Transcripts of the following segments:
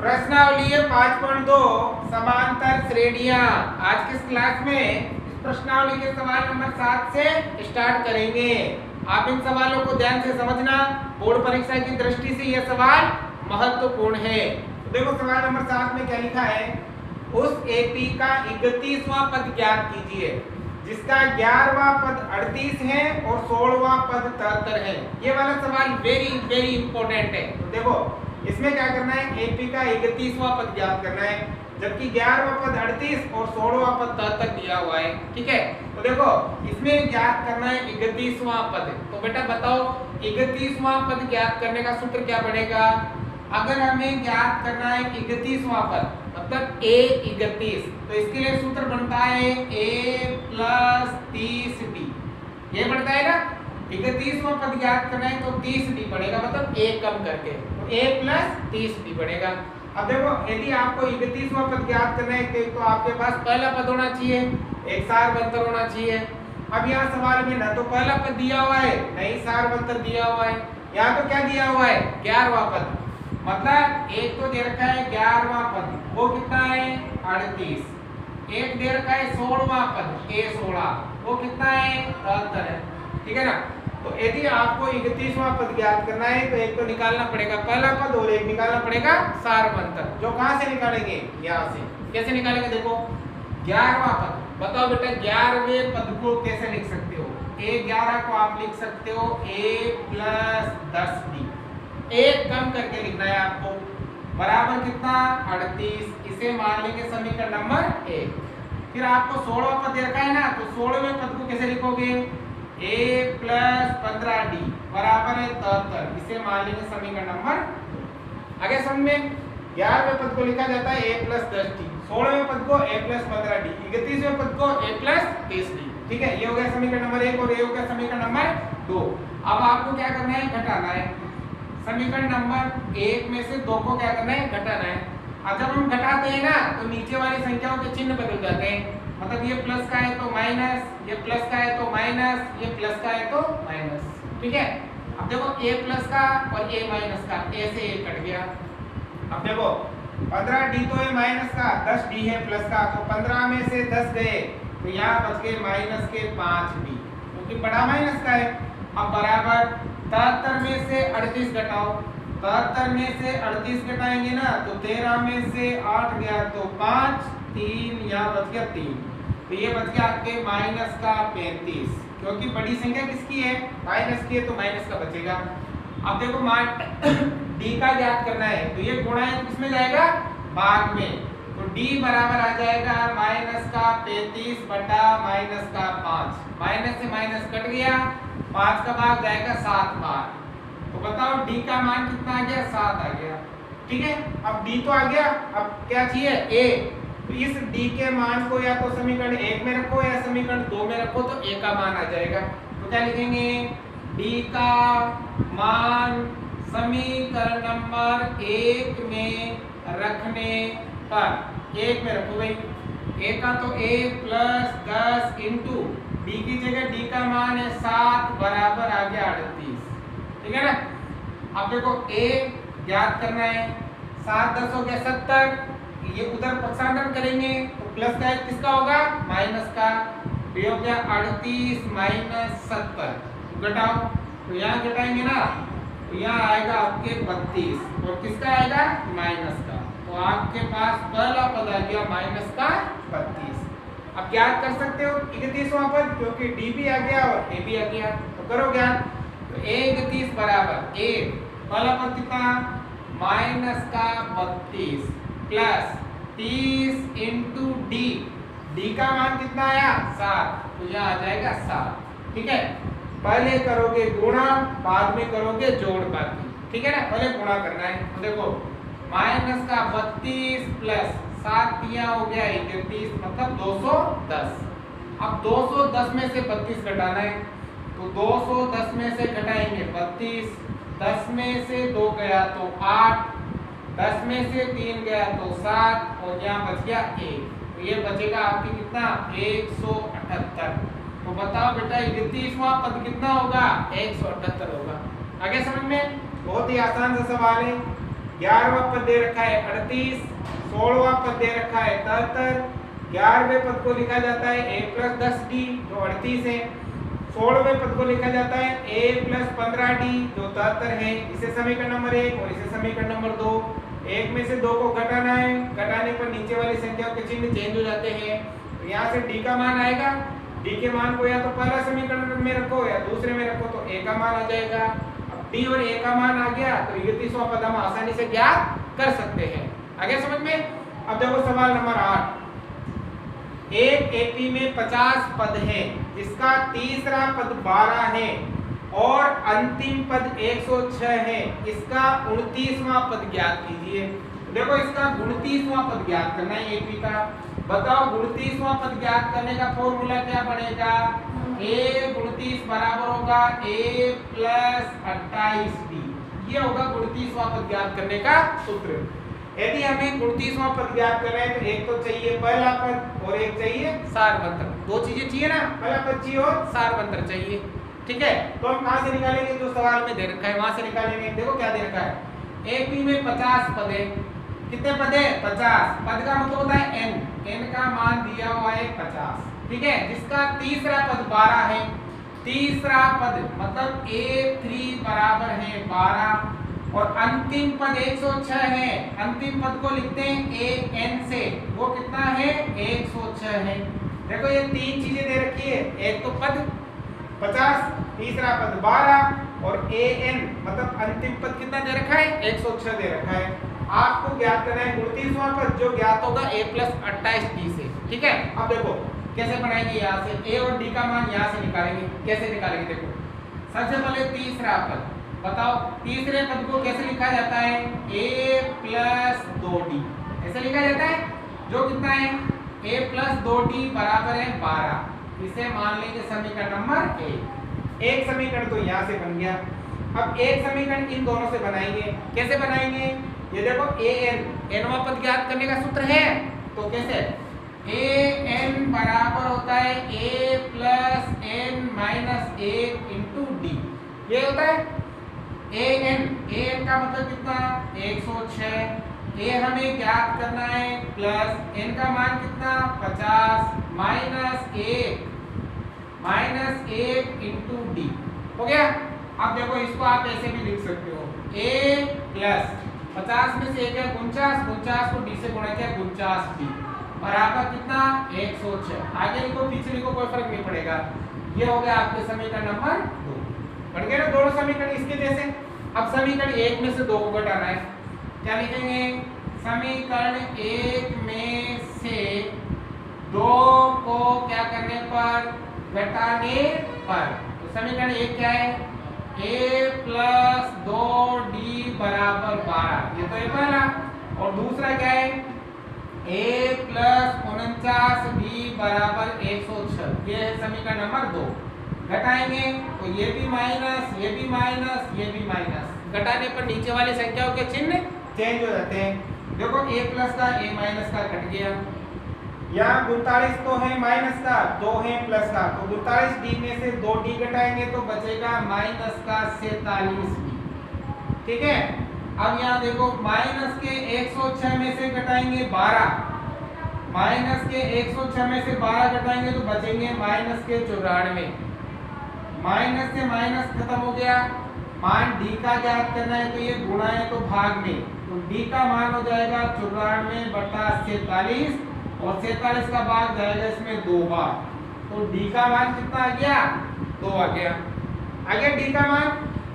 प्रश्नावली 5.2 समांतर श्रेणियां। आज के इस क्लास में इस प्रश्नावली के सवाल नंबर 7 से स्टार्ट करेंगे। आप इन सवालों को ध्यान से समझना, बोर्ड परीक्षा की दृष्टि से यह सवाल महत्वपूर्ण है। तो देखो सवाल नंबर 7 में क्या लिखा है, उस एपी का 31वां पद ज्ञात कीजिए जिसका 11वां पद 38 है और 16वां पद 73 है। ये वाला सवाल वेरी वेरी इंपॉर्टेंट है। तो देखो इसमें क्या करना है, एपी का 31वां पद ज्ञात करना है, जबकि 11वां पद 38 और 16वां पद 73 दिया हुआ है। ठीक है, तो देखो इसमें ज्ञात करना है 31वां पद। तो बेटा बताओ 31वां पद ज्ञात करने का सूत्र क्या बनेगा। अगर हमें ज्ञात करना है 31वां पद मतलब a 31, तो इसके लिए सूत्र बनता है a + 30d। ये बनता है ना, 31वां पद ज्ञात करना है तो 30d पड़ेगा, मतलब a कम करके, तो a + 30d पड़ेगा। अब देखो यदि आपको 31वां पद ज्ञात करना है तो आपके पास पहला पद होना चाहिए, एक सारवंतर होना चाहिए। अब यहाँ सवाल में ना तो पहला पद दिया हुआ है ना ही सारवंतर दिया हुआ है। यहाँ तो क्या दिया हुआ है, 11वां पद, मतलब एक तो दे रखा है 11वां पद, वो कितना है 38। एक दे रखा है 16वां पद a 16, वो कितना है 73 है। ठीक है ना, तो यदि आपको 31वां पद ज्ञात करना है तो एक तो निकालना पड़ेगा पहला पद और एक निकालना पड़ेगा सारवंतर। जो कहां से निकालेंगे, यहाँ से। कैसे निकालेंगे, देखो 11वां पद, बताओ बेटा 11वें पद को कैसे लिख सकते हो। a11 को आप लिख सकते हो a + 10d, एक कम करके लिखना है आपको, बराबर कितना 38। इसे मान लेंगे समीकरण नंबर 1। फिर आपको 16वां पद दे रखा है ना, तो 16वें पद को कैसे लिखोगे, a + 15d बराबर है 73। इसे मान लेंगे समीकरण नंबर 2। आगे समझ में, 11वें पद को लिखा जाता है a + 10d, 16वें पद को a + 15d, 31वें पद को a + 30d। ठीक है, ये हो गया समीकरण नंबर 1 और ये हो गया समीकरण नंबर 2। अब आपको क्या करना है, घटाना है। समीकरण नंबर 1 में से 2 को क्या करना है, घटाना है। और जब हम घटाते हैं ना तो नीचे वाली संख्याओं के चिन्ह बदल जाते हैं, मतलब ये प्लस का है तो माइनस, ये प्लस का है तो माइनस, ये प्लस का है तो माइनस। ठीक है, अब देखो a+ का और a- का, a से a कट गया। अब देखो 15d तो है माइनस का, 10d है प्लस का, तो 15 में से 10 गए तो यहाँ बच गए माइनस के 5d, क्योंकि बड़ा माइनस का है। अब बराबर 73 में से 38 घटाओ, 73 में से 38 घटाएंगे ना तो 13 में से 8 गया तो 5, 3 यहाँ बच गया 3, तो ये बच गया आपके माइनस का 35, क्योंकि बड़ी संख्या किसकी है, माइनस की है, तो माइनस का बचेगा। अब देखो d का ज्ञात करना है, तो ये गुणा है किसमें जाएगा, भाग में, तो d बराबर आ जाएगा माइनस का 35 बटा माइनस का 5। माइनस से माइनस कट गया, 5 का भाग जाएगा 7 बार, तो बताओ d का मान कितना आ गया, 7 आ गया। ठीक है, अब d तो आ गया, अब क्या चाहिए a, तो इस d के मान को या तो समीकरण 1 में रखो या समीकरण 2 में रखो, तो a का मान आ जाएगा। तो क्या लिखेंगे, d का मान समीकरण नंबर 1 में रखने पर, 1 में रखो भाई, a का तो a + 10 इंटू d की जगह d का मान है 7 बराबर आ गया 38। ठीक है ना, अब देखो a ज्ञात करना है, 7 10 हो गया 70, ये उधर पक्षांतरण करेंगे तो प्लस का एक किसका होगा, माइनस का, तो ये हो गया 38 - 70, घटाओ, तो यहाँ घटाएंगे ना तो यहाँ आएगा आपके 32 और किसका आएगा, माइनस का, तो आपके पास पहला पद आ गया माइनस का 32। अब ज्ञात कर सकते हो 31वां पद, क्योंकि d भी आ गया और a भी आ गया, तो करो ज्ञात। तो a 31 बराबर a, पहला पद कितना, माइनस का 32 प्लस 30 इंटू d का मान कितना आया 7, तो यहाँ आ जाएगा 7। ठीक है, पहले करोगे गुणा बाद में करोगे जोड़ बाकी। ठीक है ना, पहले गुणा करना है, तो देखो माइनस का 32 प्लस 7 दिया हो गया 31, मतलब 210। अब 210 में से 32 घटाना है, तो 210 में से घटाएंगे 32, 10 में से 2 गया तो 8, 10 में से 3 गया तो 7 और यहाँ बच गया 1, तो ये बचेगा आपकी कितना 178। तो बताओ बेटा 31वां पद कितना होगा, 178 होगा। आगे समझ में, बहुत ही आसान सा सवाल है। 11वां पद दे रखा है 38, 16वां पद दे रखा है 73, 11वें पद को लिखा जाता है a + 10d जो 38 है, 16वें पद को लिखा जाता है a + 15d जो 73 है। इसे समीकरण नंबर 1 और इसे समीकरण नंबर 2। एक में से दो को घटाना है, घटाने पर नीचे वाली संख्याओं के चिन्ह चेंज हो जाते हैं। तो यहाँ से d का मान आएगा, d के मान को या तो पहला समीकरण में रखो या दूसरे में रखो तो a का मान आ जाएगा। अब d और a का मान आ गया तो 31वां पद हम आसानी से ज्ञात कर सकते हैं। आगे समझ में। अब देखो सवाल नंबर 8। एक एपी में 50 पद है जिसका तीसरा पद 12 है और अंतिम पद 106 है, इसका 29वां पद ज्ञात कीजिए। देखो इसका 29वां पद ज्ञात करना है एपी का। बताओ 29वां पद ज्ञात करने का फॉर्मूला क्या बनेगा? a 29 बराबर होगा a + 28b। ये होगा 29वां पद ज्ञात करने का सूत्र। यदि हमें 29वां पद ज्ञात करना है तो एक तो चाहिए पहला पद और एक चाहिए सारवंतर। दो चीजें चाहिए ना, पहला पद चाहिए और सारवंतर चाहिए। ठीक है, तो हम कहां से निकालेंगे? जो सवाल में दे रखा है वहां से निकालेंगे। देखो क्या दे रखा है, एपी में 50 पद है। कितने पद है? 50। पद का मतलब होता है n, n का मान दिया हुआ है 50। ठीक है, जिसका तीसरा पद 12 है। तीसरा पद मतलब a3 बराबर है 12 और अंतिम पद 106 है। अंतिम पद को लिखते हैं an से, वो कितना है? 106 है। देखो ये तीन चीजें दे रखी है, एक तो पद 50, तीसरा पद 12 और an मतलब अंतिम पद कितना दे रखा है? 106 दे रखा है। आपको ज्ञात करना है 29वां पद जो ज्ञात होगा a + 28d से। ठीक है, अब देखो कैसे बनाएंगे। यहाँ से a और d का मान यहाँ से निकालेंगे। कैसे निकालेंगे? देखो सबसे पहले तीसरा पद बताओ, तीसरे पद को कैसे लिखा जाता है? a + 2d ऐसे लिखा जाता है, जो कितना है? a + 2d बराबर है 12। इसे मान लेंगे समीकरण नंबर 1। एक समीकरण तो यहाँ से बन गया। अब एक समीकरण इन दोनों से बनाएंगे। कैसे बनाएंगे? ये देखो nवां पद ज्ञात करने का सूत्र है, तो कैसे? an बराबर होता है a + n - 1 × d। ये होता है an का मतलब कितना? 106। a हमें ज्ञात करना है प्लस n का मान कितना? 50 - 1 × d हो गया। अब देखो इसको आप ऐसे भी लिख सकते हो, a + 50 में से 1 है 49, 49 को d से गुणा किया 49d बराबर कितना? 106। आगे लिखो पीछे लिखो कोई फर्क नहीं पड़ेगा। ये हो गया आपके समीकरण नंबर 2। बन गए ना दोनों समीकरण इसके जैसे। अब समीकरण 1 में से 2 को घटाना है। क्या लिखेंगे? समीकरण 1 में से 2 को क्या करने पर? घटाने पर। तो समीकरण 1 क्या है? a + 2d बराबर 12। ये तो है पहला। और दूसरा क्या है? a + 49d बराबर 106। ये है समीकरण नंबर 2। घटाएंगे तो ये भी माइनस, ये भी माइनस, ये भी माइनस। घटाने पर नीचे वाली संख्याओं के चिन्ह चेंज हो जाते हैं। देखो a + का a - का कट गया। यहाँ 42 तो है माइनस का, 2 है प्लस का, तो 42d में से 2d घटाएंगे तो बचेगा माइनस का 47d। ठीक है, अब यहाँ देखो माइनस के 106 में से घटाएंगे 12, माइनस के 106 में से 12 घटाएंगे तो बचेंगे माइनस के 94। माइनस से माइनस खत्म हो गया। मान d का ज्ञात करना है तो ये गुणा है तो भाग में, तो d का मान हो जाएगा 94/47 और 47 का भाग जाएगा इसमें 2 बार, तो d का मान कितना आ गया? 2 आ गया। आ गया d का मान।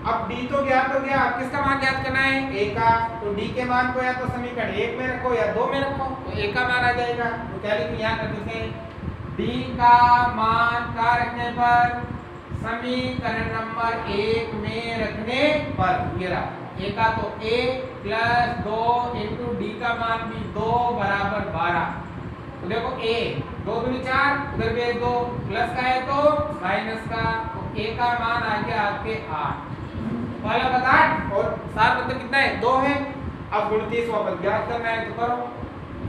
अब d तो ज्ञात हो गया, अब किसका मान ज्ञात करना है? a का। तो d के मान को या तो समीकरण 1 में रखो या 2 में रखो, तो a का मान आ जाएगा। तो क्या लिखें? यहाँ कर देते हैं d का मान का रखने पर, समीकरण नंबर 1 में रखने पर। ये रहा a का, तो a + 2 × d का मान भी 2 बराबर 12। तो देखो a 2 दूनी 4, उधर भी 2 प्लस का है तो माइनस का, तो a का मान आ गया आपके 8। पहला पद 8 और सात मतलब कितना है? 2 है। अब 29वां पद ज्ञात करना है तो करो।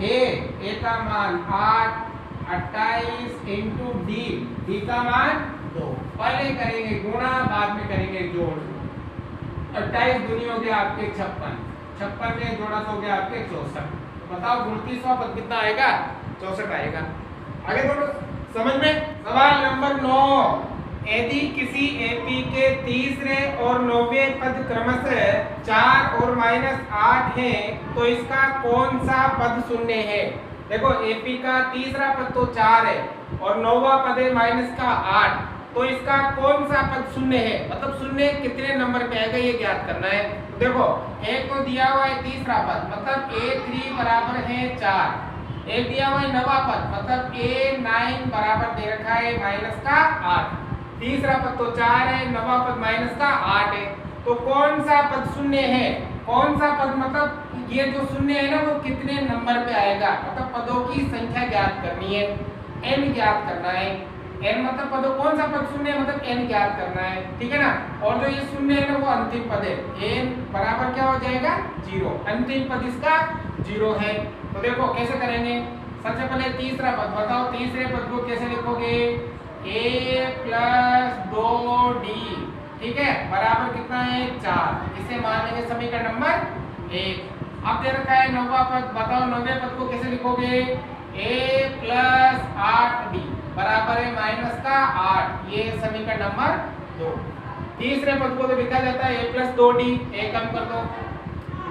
a का मान 8, 28 × d का मान 2। पहले करेंगे गुणा, बाद में करेंगे जोड़। 28 दूनी हो गया आपके 56, 56 में जोड़ा तो हो गया आपके 64। तो बताओ 29वां पद कितना आएगा? 64 आएगा। आगे बढ़ो समझ में। सवाल नंबर 9, यदि किसी एपी के तीसरे और 9वें पद क्रमशः 4 और -8 है तो इसका कौन सा पद शून्य है? देखो एपी का तीसरा पद तो 4 है और 9वां पद है -8, तो इसका कौन सा पद शून्य है? मतलब शून्य कितने नंबर पे आएगा ये ज्ञात करना है। तो देखो एक तो दिया हुआ है तीसरा पद, मतलब A3 बराबर है 4। एक दिया हुआ है 9वां पद, मतलब A9 बराबर दे रखा है -8। तीसरा पद तो 4 है, 9वां पद -8 है। तो कौन सा पद शून्य है? कौन सा पद मतलब ये जो शून्य है ना वो कितने नंबर पे आएगा? मतलब पदों की संख्या ज्ञात करनी है, n ज्ञात करना है। n मतलब पदों कौन सा पद शून्य है मतलब n ज्ञात करना है, ठीक है ना। और जो ये शून्य है ना वो अंतिम पद है, n बराबर क्या हो जाएगा? 0। अंतिम पद इसका 0 है। तो देखो कैसे करेंगे। सबसे पहले तीसरा पद बताओ, तीसरे पद को कैसे लिखोगे? a + 2d, ठीक है, बराबर कितना है? 4। इसे मान लेंगे समीकरण नंबर 1। अब दे रखा है 9वां पद, बताओ 9वें पद को कैसे लिखोगे? a + 8d बराबर है -8। ये समीकरण नंबर 2। तीसरे पद को तो लिखा जाता है a + 2d, a कम कर दो।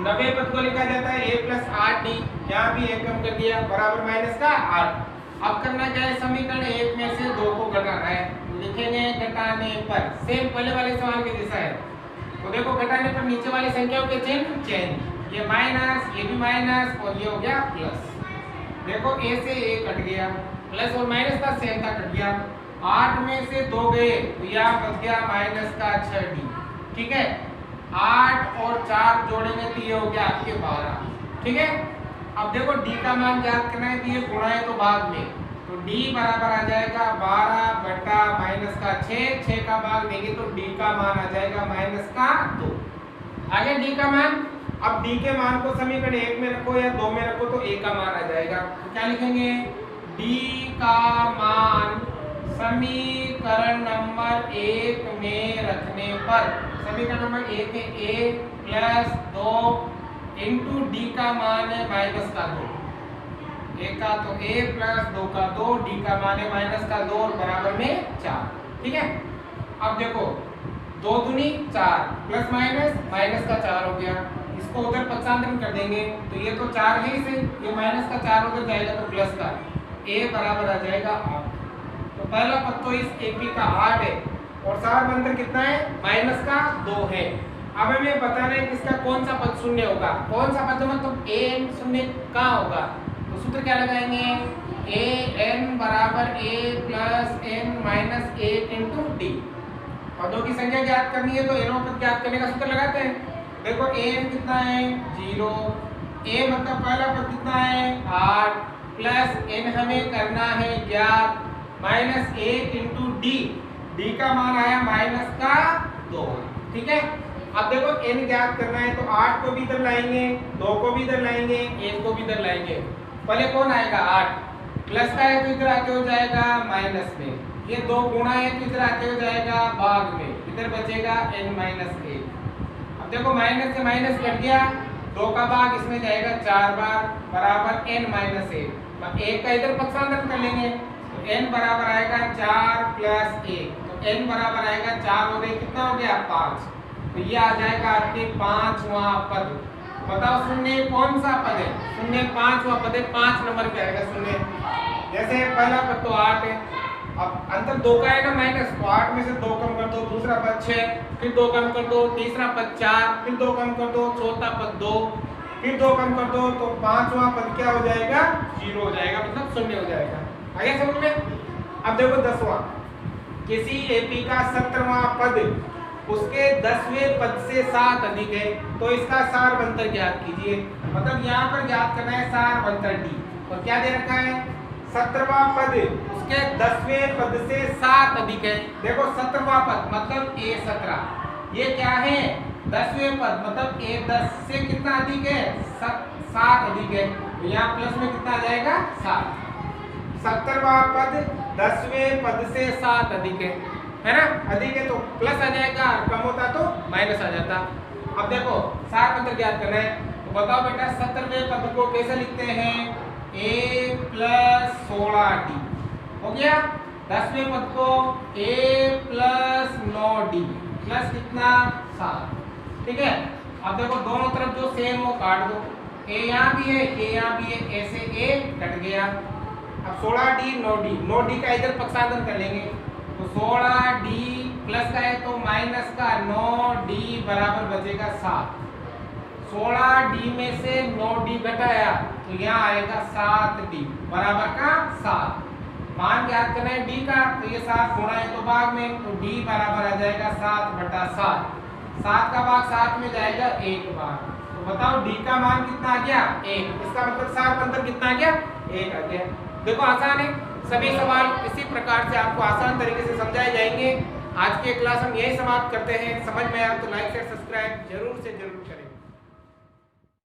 9वें पद को लिखा जाता है a + 8d, यहाँ भी a कम कर दिया, बराबर -8। अब करना क्या है? समीकरण 1 में से 2 को घटाना है। लिखेंगे घटाने पर, सेम पहले वाले सवाल के जैसा है। तो देखो घटाने पर नीचे वाली संख्याओं के चिन्ह चेंज, ये माइनस, ये भी माइनस और ये हो गया प्लस। देखो a से a कट गया, प्लस और माइनस का सेम था कट गया। 8 में से 2 गए तो यहाँ बच गया -6d, ठीक है। 8 और 4 जोड़ेंगे तो ये हो गया आपके 12, ठीक है। अब देखो d का मान ज्ञात करना है तो ये गुणा है तो भाग में, तो d बराबर आ जाएगा 12 बटा -6। 6 का भाग देंगे तो d का मान आ जाएगा -2। आगे d का मान, अब d के मान को समीकरण 1 में रखो या 2 में रखो तो a का मान आ जाएगा। तो क्या लिखेंगे? d का मान समीकरण नंबर 1 में रखने पर, समीकरण नंबर 1 है a + 2 इंटू d का मान है -2। a का तो a + 2 का 2, d का मान है -2 और बराबर में 4, ठीक है। अब देखो 2 दूनी 4 प्लस माइनस का 4 हो गया। इसको उधर पक्षांतरण कर देंगे तो ये तो 4 है इसे, ये -4 उधर जाएगा तो प्लस का, a बराबर आ जाएगा 8। तो पहला पद तो इस AP का 8 है और सार अंतर कितना है? -2 है। अब हमें बताना है कि इसका कौन सा पद शून्य होगा। कौन सा पद मतलब an शून्य कहाँ होगा? तो सूत्र क्या लगाएंगे? an बराबर a + n - 1 × d। पदों की संख्या ज्ञात करनी है तो एनो पद ज्ञात करने का सूत्र लगाते हैं। देखो an कितना है? 0। a मतलब पहला पद कितना है? 8 प्लस n हमें करना है ज्ञात -1 × d। d का मान आया -2, ठीक है। अब देखो n ज्ञात करना है तो 8 को भी इधर लाएंगे, 2 को भी इधर लाएंगे, 1 को भी इधर लाएंगे। पहले कौन आएगा? 8 प्लस का है तो इधर आके हो जाएगा माइनस में, ये 2 गुणा है तो इधर आके हो जाएगा भाग में, इधर बचेगा n - 1। अब देखो माइनस से माइनस कट गया, 2 का भाग इसमें जाएगा 4 बार, बराबर n - 1। 1 का इधर पक्षांतरण कर लेंगे तो n बराबर आएगा 4 + 1, तो n बराबर आएगा 4 हो गए, कितना हो गया? 5। तो ये आ जाएगा आपके 5वां पद। बताओ शून्य कौन सा पद है? शून्य 5वां पद है, 5 नंबर पे आएगा शून्य। जैसे पहला पद तो 8 है, अब अंतर 2 का है ना माइनस, तो 8 में से 2 कम कर दो, दूसरा पद 6, फिर 2 कम कर दो, तीसरा पद 4, फिर 2 कम कर दो, चौथा पद 2, फिर 2 कम कर दो, तो 5वां पद क्या हो जाएगा? 0 हो जाएगा, मतलब शून्य हो जाएगा। आगे समझ में। अब देखो 10वां, किसी एपी का 17वां पद उसके 10वें पद से 7 अधिक है तो इसका सार अंतर ज्ञात कीजिए। मतलब यहाँ पर ज्ञात करना है सार अंतर d। और क्या दे रखा है? 17वां पद उसके 10वें पद से 7 अधिक है। देखो 17वां पद मतलब a17, ये क्या है? 10वें पद मतलब a10 से कितना अधिक है? 7 अधिक है, तो यहाँ प्लस में कितना आ जाएगा? 7। 17वां पद 10वें पद से 7 अधिक है ना? अधिक है तो प्लस आ जाएगा, कम होता तो माइनस आ जाता। अब देखो सार अंतर ज्ञात करना है, तो बताओ बेटा 17वें पद को कैसे लिखते हैं? a प्लस 16d हो गया। 10वें पद को a प्लस 9d प्लस कितना 7। ठीक है, अब देखो दोनों तरफ जो सेम वो काट दो, a यहाँ भी है a यहाँ भी है, ऐसे a कट गया। अब 16d 9d का इधर पक्षांतर कर लेंगे तो 16d प्लस का है तो माइनस का 9d बराबर बचेगा 7। 16d में से 9d घटाया तो यहाँ आएगा 7d बराबर का 7। मान याद करना है d का, तो ये 7 गुणा है तो भाग में, तो d बराबर आ जाएगा 7/7। 7 का भाग 7 में जाएगा 1 भाग। तो बताओ d का मान कितना आ गया? 1। इसका मतलब 7 अंतर कितना आ गया? 1 आ गया। देखो आसान है, सभी सवाल इसी प्रकार से आपको आसान तरीके से समझाए जाएंगे। आज के क्लास हम यही समाप्त करते हैं। समझ में आया तो लाइक शेयर सब्सक्राइब जरूर से जरूर करें।